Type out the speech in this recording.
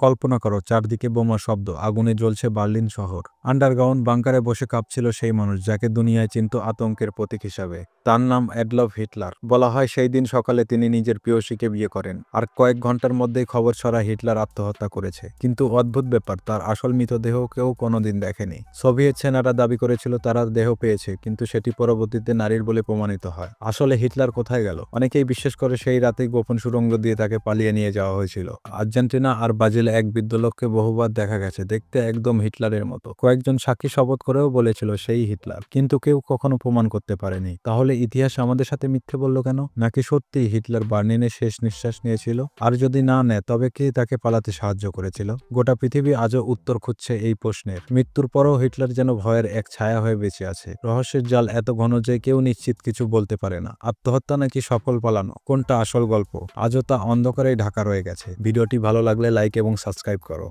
কল্পনা করো, চারদিকে বোমা শব্দ, আগুনে জ্বলছে বার্লিন শহর। আন্ডারগ্রাউন্ড বাংকারে বসে কাঁপছিল সেই মানুষ যাকে দুনিয়ায় চিনত আতঙ্কের প্রতীক হিসাবে। তার নাম অ্যাডলফ হিটলার। বলা হয় সেই দিন সকালে তিনি নিজের প্রেয়সীকে বিয়ে করেন, আর কয়েক ঘন্টার মধ্যেই খবর ছড়ায় হিটলার আত্মহত্যা করেছে। কিন্তু অদ্ভুত ব্যাপার, তার আসল মৃতদেহ কেউ কোনোদিন দেখেনি। সোভিয়েত সেনারা দাবি করেছিল তারা দেহ পেয়েছে, কিন্তু সেটি পরবর্তীতে নারীর বলে প্রমাণিত হয়। আসলে হিটলার কোথায় গেল? অনেকেই বিশ্বাস করে সেই রাতেই গোপন সুড়ঙ্গ দিয়ে তাকে পালিয়ে নিয়ে যাওয়া হয়েছিল। আর্জেন্টিনা আর ব্রাজিলে এক বৃদ্ধ লোককে বহুবার দেখা গেছে, দেখতে একদম হিটলারের মতো। কয়েকজন সাক্ষী শপথ করেও বলেছিল সেই হিটলার, কিন্তু কেউ কখনো প্রমাণ করতে পারেনি। তাহলে ইতিহাস আমাদের সাথে মিথ্যে বলল কেন? নাকি সত্যি হিটলার বার্লিনে শেষ নিঃশ্বাস নিয়েছিল? আর যদি না নেয়, তবে কে তাকে পালাতে সাহায্য করেছিল? গোটা পৃথিবী আজও উত্তর খুঁজছে এই প্রশ্নের। মৃত্যুর পরও হিটলার যেন ভয়ের এক ছায়া হয়ে বেঁচে আছে। রহস্যের জাল এত ঘন যে কেউ নিশ্চিত কিছু বলতে পারে না। আত্মহত্যা নাকি সফল পালানো, কোনটা আসল গল্প? আজও তা অন্ধকারেই ঢাকা রয়ে গেছে। ভিডিওটি ভালো লাগলে লাইক এবং সাবস্ক্রাইব করো।